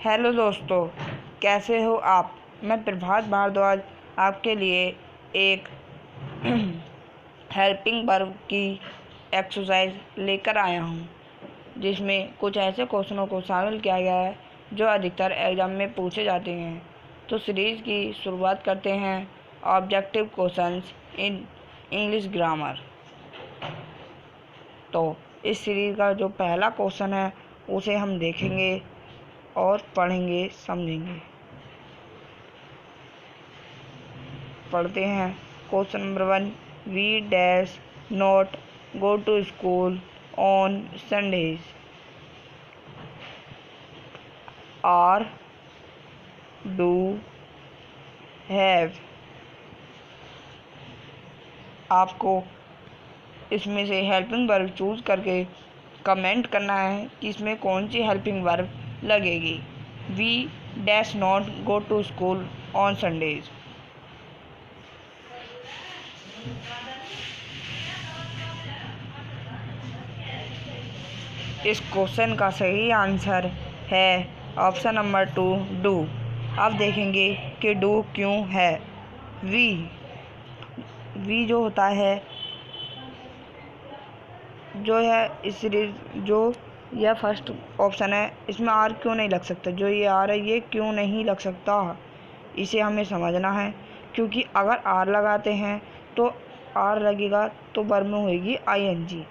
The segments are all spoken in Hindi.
हेलो दोस्तों, कैसे हो आप। मैं प्रभात भारद्वाज आपके लिए एक हेल्पिंग वर्ब की एक्सरसाइज लेकर आया हूँ, जिसमें कुछ ऐसे क्वेश्चनों को शामिल किया गया है जो अधिकतर एग्जाम में पूछे जाते हैं। तो सीरीज़ की शुरुआत करते हैं objective questions in English grammar. तो इस सीरीज़ का जो पहला क्वेश्चन है उसे हम देखेंगे और पढ़ेंगे, समझेंगे। पढ़ते हैं question number 1। We dash not go to school on Sundays. Are do have. आपको इसमें से हेल्पिंग वर्ब चूज करके कमेंट करना है कि इसमें कौन सी हेल्पिंग वर्ब लगेगी। We dash not go to school on Sundays. इस क्वेश्चन का सही आंसर है ऑप्शन नंबर 2, डू। अब देखेंगे कि डू क्यों है। वी जो होता है, जो है इस सीरीज जो यह फर्स्ट ऑप्शन है, इसमें आर क्यों नहीं लग सकता। जो ये आर है ये क्यों नहीं लग सकता, इसे हमें समझना है। क्योंकि अगर आर लगाते हैं तो आर लगेगा तो वर्ब में होगी आईएनजी।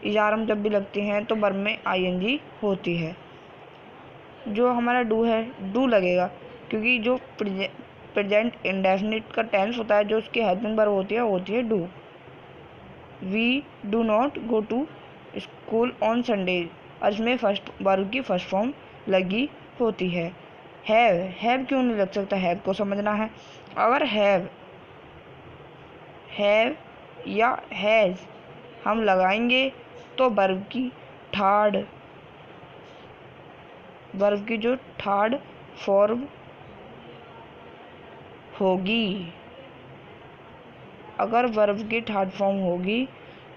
इजारम जब भी लगते हैं तो वर्ब में आईएनजी होती है। जो हमारा डू है, डू लगेगा क्योंकि जो प्रेजेंट इंडेफिनिट का टेंस होता है, जो उसकी हेल्पिंग वर्ब होती है do. We do not go to school on Sunday, और इसमें फर्स्ट वर्ब की फर्स्ट फॉर्म लगी होती है। हैव क्यों नहीं लग सकता, हैव को समझना है। अगर हैव या हैज़ हम लगाएंगे तो वर्ब की जो थर्ड फॉर्म होगी, अगर वर्ब की थर्ड फॉर्म होगी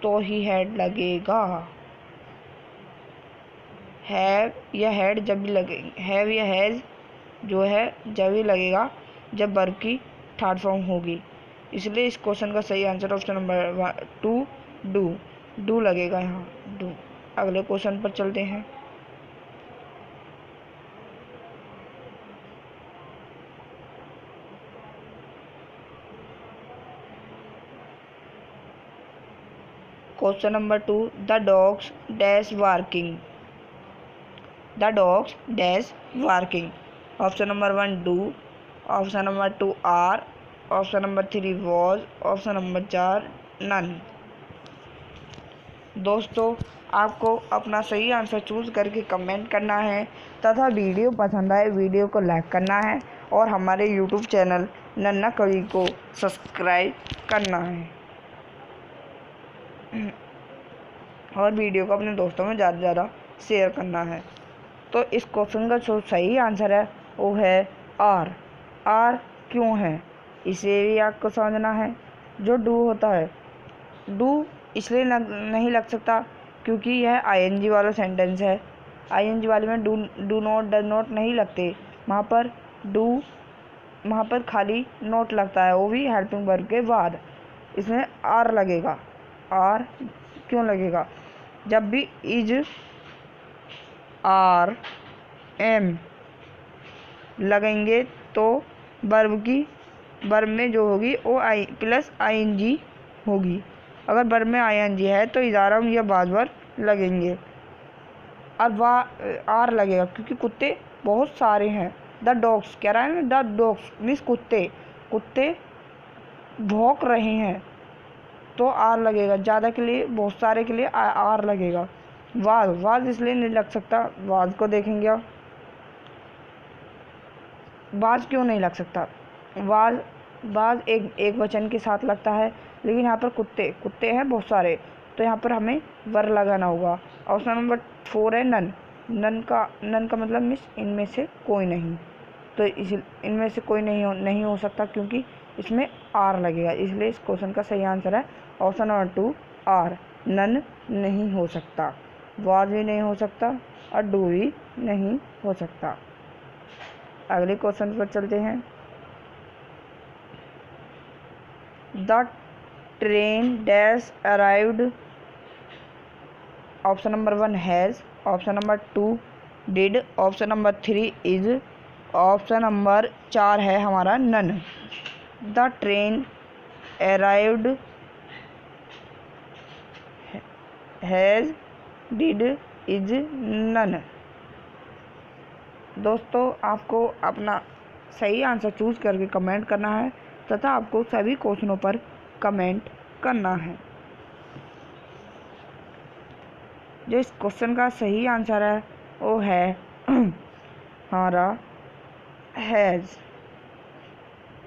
तो ही हैड लगेगा। हैव या हैड जब भी लगेगा, हैव या हैज जो है जब भी लगेगा जब वर्ब की थर्ड फॉर्म होगी। इसलिए इस क्वेश्चन का सही आंसर ऑप्शन नंबर 2, डू लगेगा यहाँ, डू। अगले क्वेश्चन पर चलते हैं। Question number 2। The dogs dash working. The dogs dash working. Option number 1 do, option number 2 are, option number 3 was, option number 4 none. दोस्तों, आपको अपना सही आंसर चूज करके कमेंट करना है तथा वीडियो पसंद आए वीडियो को लाइक करना है और हमारे यूट्यूब चैनल नन्ना कवि को सब्सक्राइब करना है और वीडियो को अपने दोस्तों में ज़्यादा से ज़्यादा शेयर करना है। तो इस क्वेश्चन का जो सही आंसर है वो है आर। आर क्यों है इसे भी आपको समझना है। जो डू होता है, डू इसलिए नहीं लग सकता क्योंकि यह आईएनजी वाला सेंटेंस है। आईएनजी वाले में डू नॉट, डज नॉट नहीं लगते। वहाँ पर खाली नोट लगता है, वो भी हेल्पिंग वर्ब के बाद। इसमें आर लगेगा। आर क्यों लगेगा, जब भी इज, आर, एम लगेंगे तो वर्ब में जो होगी वो आई प्लस आईएनजी होगी। अगर वर्ब में आईएनजी है तो इजारम या बाजवर लगेंगे और आर लगेगा क्योंकि कुत्ते बहुत सारे हैं। द डॉग्स कह रहा है ना, द डॉग्स मीन्स कुत्ते भौंक रहे हैं तो आर लगेगा। ज़्यादा के लिए, बहुत सारे के लिए आर लगेगा। वाज इसलिए नहीं लग सकता, वाज को देखेंगे आप। वाज क्यों नहीं लग सकता, वाज एक वचन के साथ लगता है, लेकिन यहाँ पर कुत्ते हैं बहुत सारे, तो यहाँ पर हमें वर लगाना होगा। ऑप्शन नंबर 4 है नन। नन का मतलब मीन्स इनमें से कोई नहीं, तो इनमें से कोई नहीं हो सकता क्योंकि इसमें आर लगेगा। इसलिए इस क्वेश्चन का सही आंसर है ऑप्शन नंबर 2 आर। नन नहीं हो सकता, वाज भी नहीं हो सकता और डू भी नहीं हो सकता। अगले क्वेश्चन पर चलते हैं। The train dash arrived. Option number 1 has, option number 2 did, option number 3 is, option number 4 है हमारा none. The train arrived, has, did, is, none. दोस्तों आपको अपना सही आंसर चूज करके कमेंट करना है तथा आपको सभी क्वेश्चनों पर कमेंट करना है। जो इस क्वेश्चन का सही आंसर है वो है हमारा हैज़।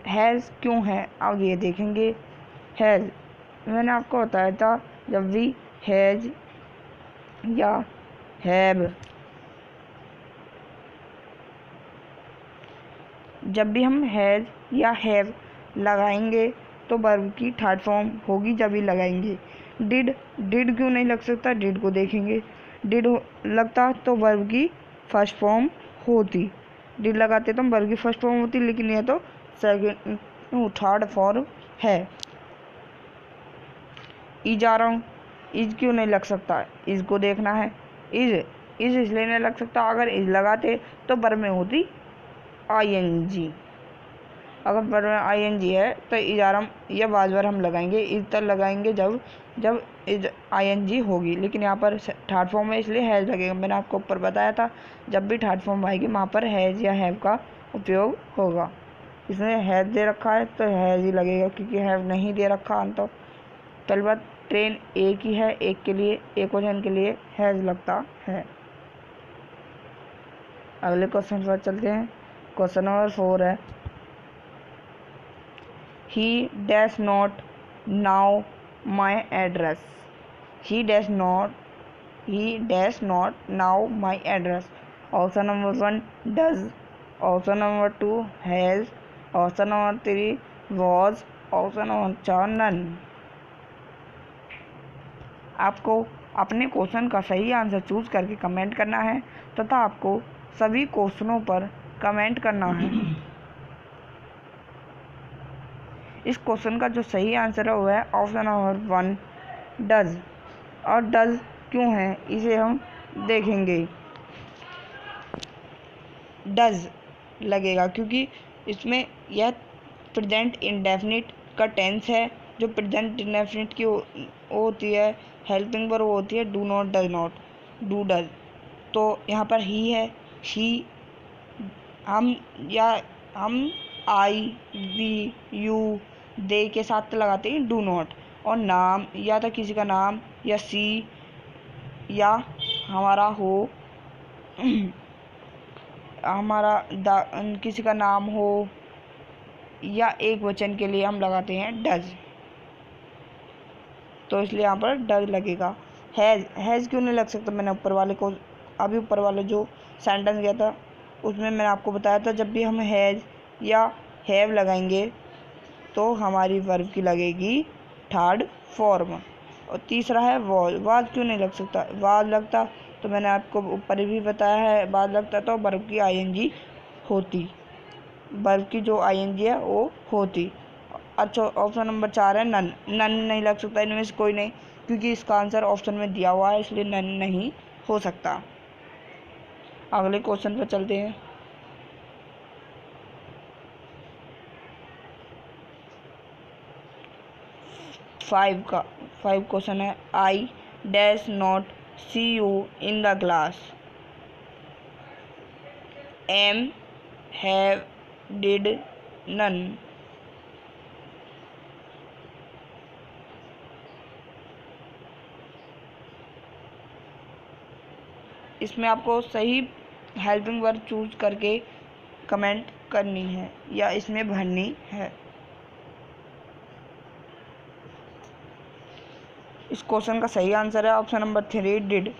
हैज़ क्यों है अब ये देखेंगे। हैज़ मैंने आपको बताया था जब भी हैज़ या हैव, जब भी हम हैज़ या हैव लगाएंगे तो वर्ब की थर्ड फॉर्म होगी जब भी लगाएंगे। डिड क्यों नहीं लग सकता, डिड को देखेंगे। डिड लगता तो वर्ब की फर्स्ट फॉर्म होती, डिड लगाते तो वर्ब की फर्स्ट फॉर्म होती, लेकिन यह तो सेकंड थर्ड फॉर्म है। इज आ रहा हूँ, इज क्यों नहीं लग सकता, इज को देखना है। इज इसलिए नहीं लग सकता, अगर इज लगाते तो वर्ब में होती ING। अगर वर्ब में ING है तो इजारम या बाजवर हम लगाएंगे, इज तक लगाएंगे जब इज ING होगी, लेकिन यहाँ पर थर्ड फॉर्म है इसलिए हैज़ लगेगा। मैंने आपको ऊपर बताया था जब भी थर्ड फॉर्म आएगी वहाँ पर हैज़ या हैव का उपयोग होगा। इसमें हैज़ दे रखा है तो हैज़ ही लगेगा, क्योंकि हैव नहीं दे रखा अंत। पहली बात ट्रेन एक ही है, एक के लिए, एक वचन के लिए हैज़ लगता है। अगले क्वेश्चन पर चलते हैं। क्वेश्चन नंबर 4 है he does not know my address। he does not know my address। Option number 1 does, option number 2 has, option number 3 was, option number 4 none। आपको अपने क्वेश्चन का सही आंसर चूज करके कमेंट करना है तथा आपको सभी क्वेश्चनों पर कमेंट करना है। इस क्वेश्चन का जो सही आंसर है वो है ऑप्शन नंबर 1 डज। और डज क्यों है इसे हम देखेंगे। डज लगेगा क्योंकि इसमें यह प्रेजेंट इंडेफिनिट का टेंस है। जो प्रेजेंट इंडेफिनिट की होती है हेल्पिंग वर्ब होती है do not, does not, do does. तो यहाँ पर ही है, शी, हम आई, वी, यू, दे के साथ लगाते हैं डू नॉट। और नाम या तो किसी का नाम या सी या हमारा हो हमारा किसी का नाम हो या एक वचन के लिए हम लगाते हैं डज। तो इसलिए यहाँ पर डज लगेगा। हैज़ क्यों नहीं लग सकता, मैंने ऊपर वाले को अभी ऊपर वाले जो सेंटेंस गया था उसमें मैंने आपको बताया था जब भी हम हैज़ या हैव लगाएंगे तो हमारी वर्ब की लगेगी थर्ड फॉर्म। और तीसरा है वाज क्यों नहीं लग सकता, वाज लगता तो मैंने आपको ऊपर भी बताया है वाज लगता तो वर्ब की ING होती, वर्ब की जो ING है वो होती। अच्छा ऑप्शन नंबर 4 है नन नहीं लग सकता, इनमें से कोई नहीं, क्योंकि इसका आंसर ऑप्शन में दिया हुआ है इसलिए नन नहीं हो सकता। अगले क्वेश्चन पर चलते हैं। फाइव क्वेश्चन है I dash not see you in the class. Am, have, did, none. इसमें आपको सही हेल्पिंग वर्ब चूज करके कमेंट करनी है या इसमें भरनी है। इस क्वेश्चन का सही आंसर है ऑप्शन नंबर 3 डिड।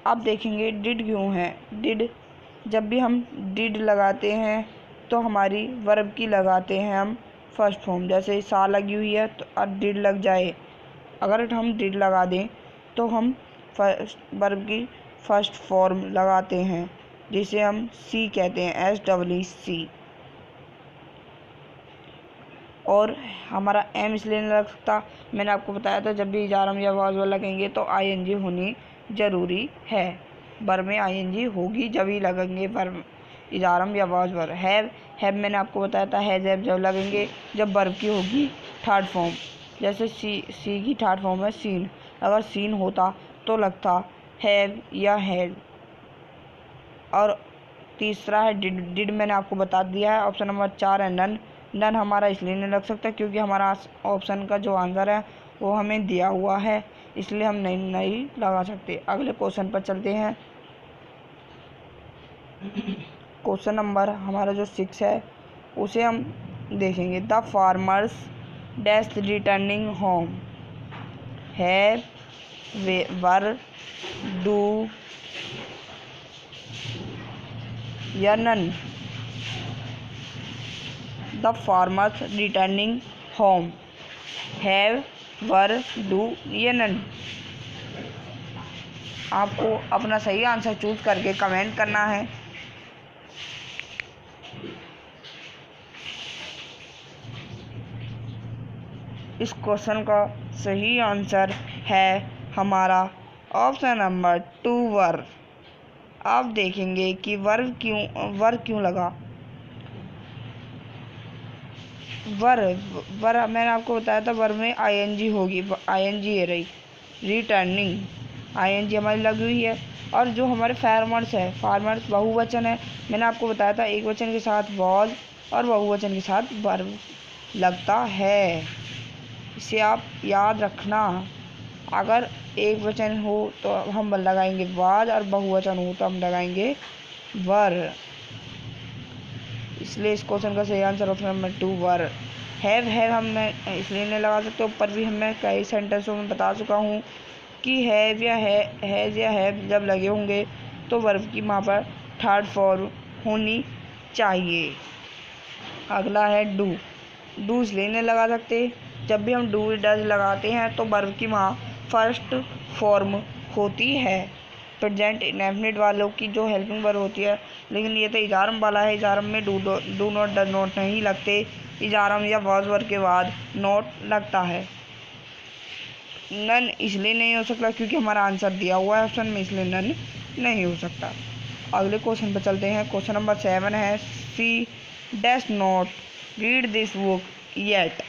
आप देखेंगे डिड क्यों है। डिड जब भी हम डिड लगाते हैं तो हमारी वर्ब की लगाते हैं हम फर्स्ट फॉर्म। जैसे सा लगी हुई है तो अब डिड लग जाए, अगर हम डिड लगा दें तो हम वर्ब की फर्स्ट फॉर्म लगाते हैं। जिसे हम सी कहते हैं, SEE। और हमारा एम इसलिए नहीं लग सकता, मैंने आपको बताया था जब भी इजारम या वाज़ लगेंगे तो ING होनी ज़रूरी है। वर्ब में ING होगी जब ही लगेंगे वर्ब इजारम या वाज़ वर्ब। हैव मैंने आपको बताया था हैज़ हैव जब लगेंगे जब वर्ब की होगी थर्ड फॉर्म। जैसे सी की थर्ड फॉर्म है सीन, अगर सीन होता तो लगता हैव या हैड। और तीसरा है डिड मैंने आपको बता दिया है। ऑप्शन नंबर 4 है नन हमारा इसलिए नहीं लग सकता क्योंकि हमारा ऑप्शन का जो आंसर है वो हमें दिया हुआ है, इसलिए हम नहीं लगा सकते। अगले क्वेश्चन पर चलते हैं। क्वेश्चन नंबर हमारा जो 6 है उसे हम देखेंगे। The farmers dash returning home, have were do या none. The farmers returning home, have were do या नन। आपको अपना सही आंसर चूज करके कमेंट करना है। इस क्वेश्चन का सही आंसर है हमारा ऑप्शन नंबर 2 वर। आप देखेंगे कि वर क्यों लगा। वर मैंने आपको बताया था वर में ING होगी, ING है रही। रिटर्निंग ING हमारी लगी हुई है। और जो हमारे फार्मर्स बहुवचन है, मैंने आपको बताया था एक वचन के साथ वॉज और बहुवचन के साथ वर्ब लगता है। इसे आप याद रखना। अगर एक वचन हो तो हम लगाएंगे वाज और बहुवचन हो तो हम लगाएंगे वर। इसलिए इस क्वेश्चन का सही answer option number 2 were. Have हम इसलिए नहीं लगा सकते, ऊपर भी मैं कई सेंटेंसों में बता चुका हूँ कि हैव या हैव जब लगे होंगे तो वर्ब की वहाँ पर थर्ड फॉर्म होनी चाहिए। अगला है डू इसलिए नहीं लगा सकते, जब भी हम डू डज लगाते हैं तो वर्ब की वहाँ फर्स्ट फॉर्म होती है। प्रेजेंट इंडेफिनिट वालों की जो हेल्पिंग वर्ब होती है, लेकिन ये तो इजारम वाला है। इजारम में डू नॉट डज नॉट नहीं लगते, इजारम या वाज वर्ब के बाद नॉट लगता है। नन इसलिए नहीं हो सकता क्योंकि हमारा आंसर दिया हुआ है ऑप्शन में, इसलिए नन नहीं हो सकता। अगले क्वेश्चन पर चलते हैं। क्वेश्चन नंबर 7 है she dash not read this book yet.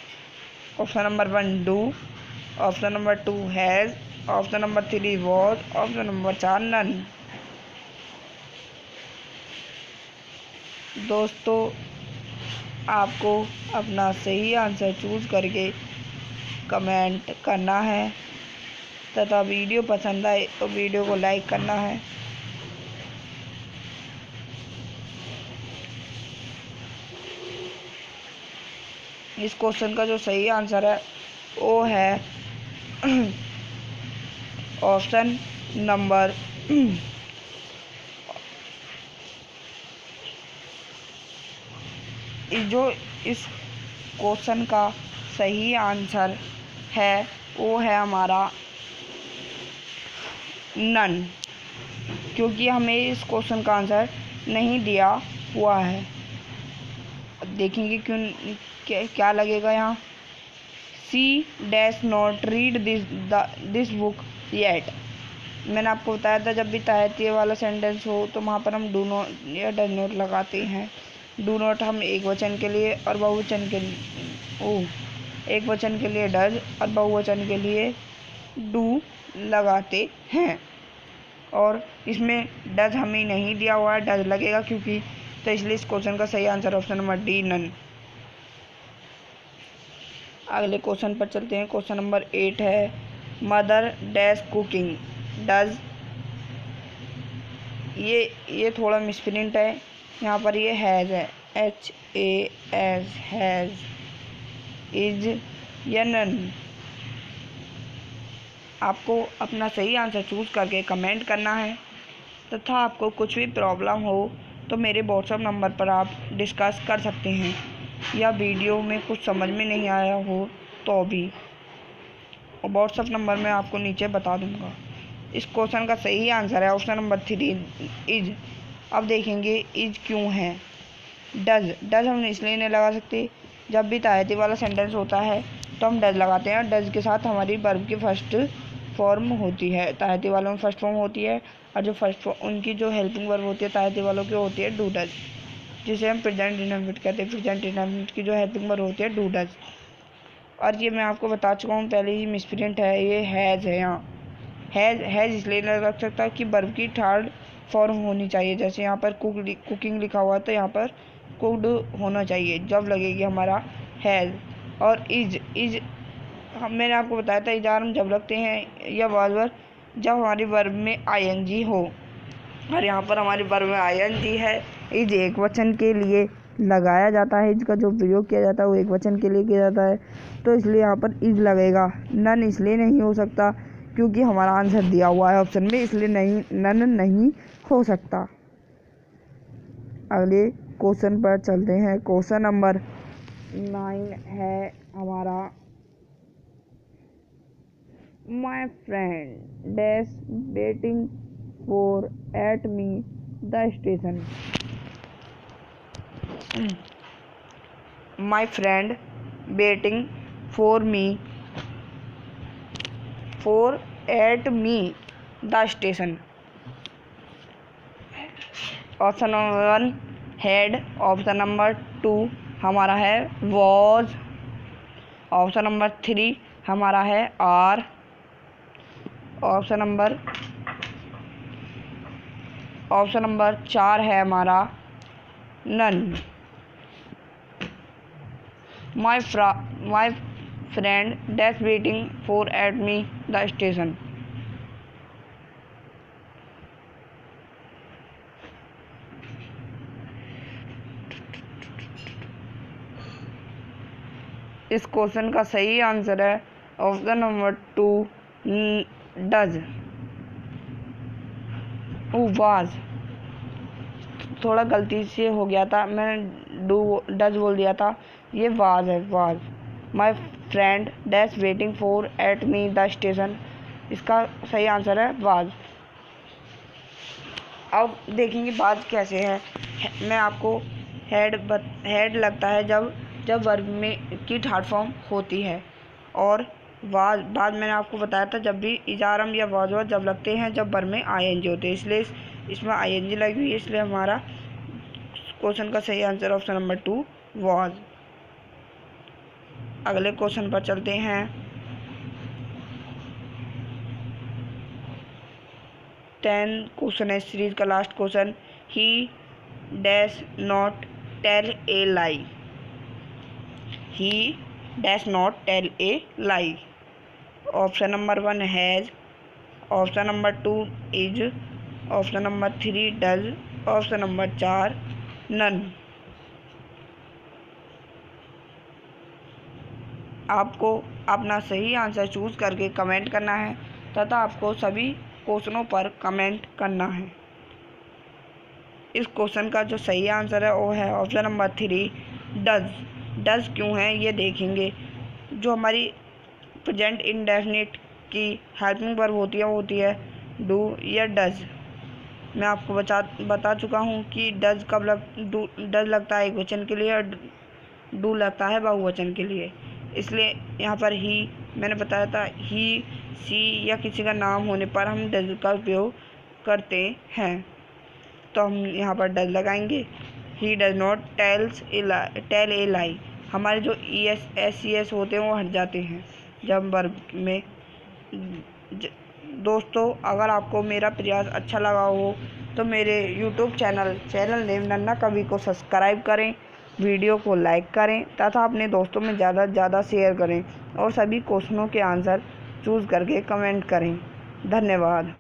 Option number 1 do, option number 2 has, option number 3 was, option number 4 none. दोस्तों आपको अपना सही आंसर चूज करके कमेंट करना है तथा वीडियो पसंद आए तो वीडियो को लाइक करना है। इस क्वेश्चन का जो सही आंसर है वो है ऑप्शन नंबर जो इस क्वेश्चन का सही आंसर है वो है हमारा नन, क्योंकि हमें इस क्वेश्चन का आंसर नहीं दिया हुआ है। देखेंगे क्या लगेगा यहाँ। She dash not read this book yet. मैंने आपको बताया था जब भी तहतीय वाला सेंटेंस हो तो वहाँ पर हम डू नॉट या डज नॉट लगाते हैं। डू नॉट हम एक वचन के लिए और बहुवचन के लिए एक वचन के लिए डज और बहुवचन के लिए डू लगाते हैं। और इसमें डज हमें नहीं दिया हुआ है, डज लगेगा क्योंकि, तो इसलिए इस क्वेश्चन का सही answer option number D none. अगले क्वेश्चन पर चलते हैं। क्वेश्चन नंबर 8 है मदर डैश कुकिंग डज। ये थोड़ा मिसप्रिंट है, यहाँ पर ये हैज़ है, HAS हैज़, इज या नन। आपको अपना सही आंसर चूज करके कमेंट करना है तथा आपको कुछ भी प्रॉब्लम हो तो मेरे व्हाट्सएप नंबर पर आप डिस्कस कर सकते हैं, या वीडियो में कुछ समझ में नहीं आया हो तो भी व्हाट्सएप नंबर मैं आपको नीचे बता दूंगा। इस क्वेश्चन का सही आंसर है ऑप्शन नंबर 3 इज। अब देखेंगे इज क्यों है। डज हम इसलिए नहीं लगा सकते, जब भी तायती वाला सेंटेंस होता है तो हम डज लगाते हैं। डज के साथ हमारी वर्ब की फर्स्ट फॉर्म होती है, तायती वालों में फर्स्ट फॉर्म होती है, और जो उनकी जो हेल्पिंग वर्ब होती है तायती वालों की होती है डू डज, जिसे हम प्रेजेंट इंडेफिनिट कहते हैं। प्रेजेंट इंडेफिनिट की जो हेल्पिंग वर्ब होती है डू डज। और ये मैं आपको बता चुका हूँ पहले ही, मिसप्रिंट है, ये हैज़ है। यहाँ हैज़ इसलिए नहीं लग सकता कि वर्ब की थर्ड फॉर्म होनी चाहिए। जैसे यहाँ पर कुकिंग लिखा हुआ है तो यहाँ पर कुक्ड होना चाहिए, जब लगेगी हमारा हैज़। और इज मैंने आपको बताया था इजार हम जब लगते हैं या वाज जब हमारी वर्ब में आईएनजी हो, और यहाँ पर हमारी वर्ब में आईएनजी है। इज एक वचन के लिए लगाया जाता है, इसका जो प्रयोग किया जाता है वो एक वचन के लिए किया जाता है, तो इसलिए यहाँ पर इज लगेगा। नन इसलिए नहीं हो सकता क्योंकि हमारा आंसर दिया हुआ है ऑप्शन में, इसलिए नन नहीं हो सकता। अगले क्वेश्चन पर चलते हैं। क्वेश्चन नंबर 9 है हमारा, my friend dash waiting for at me the station. My friend waiting for me at me the station. Option number 1 had, option number 2 हमारा है was, ऑप्शन नंबर 3 हमारा है are, ऑप्शन नंबर 4 है हमारा none. My friend that's waiting for at me the station. इस क्वेश्चन का सही आंसर है ऑप्शन नंबर 2 डज। वाज थोड़ा गलती से हो गया था, मैंने डज बोल दिया था, ये वाज है, was. My friend dash waiting for at me the station, इसका सही आंसर है वाज। अब देखेंगे बात कैसे है। मैं आपको हेड लगता है जब वर्ब में की थर्ड फॉर्म होती है, और वाज बाद मैंने आपको बताया था जब भी इजारम या वाज जब लगते हैं जब वर्ब में आईएनजी होते हैं, इसलिए इसमें आईएनजी लगी हुई है, इसलिए हमारा क्वेश्चन का सही आंसर ऑप्शन नंबर 2 वाज। अगले क्वेश्चन पर चलते हैं। 10 क्वेश्चन है सीरीज का last question. He dash not tell a lie. He dash not tell a lie. Option number 1 has, option number 2 is, option number 3 does, option number 4 none. आपको अपना सही आंसर चूज करके कमेंट करना है तथा आपको सभी क्वेश्चनों पर कमेंट करना है। इस क्वेश्चन का जो सही आंसर है वो है ऑप्शन नंबर 3 डज। डज क्यों है ये देखेंगे। जो हमारी प्रेजेंट इंडेफिनिट की हेल्पिंग वर्ब होती है वो होती है डू या डज। मैं आपको बता चुका हूँ कि डज डज लगता है एक वचन के लिए और डू लगता है बहुवचन के लिए, इसलिए यहाँ पर ही मैंने बताया था ही, सी या किसी का नाम होने पर हम डज का उपयोग करते हैं, तो हम यहाँ पर डज लगाएंगे। He does not tell a lie. हमारे जो ES होते हैं वो हट जाते हैं जब वर्ब में। दोस्तों अगर आपको मेरा प्रयास अच्छा लगा हो तो मेरे YouTube चैनल नेम नन्ना कवि को सब्सक्राइब करें, वीडियो को लाइक करें तथा अपने दोस्तों में ज़्यादा से ज़्यादा शेयर करें और सभी क्वेश्चनों के आंसर चूज़ करके कमेंट करें। धन्यवाद।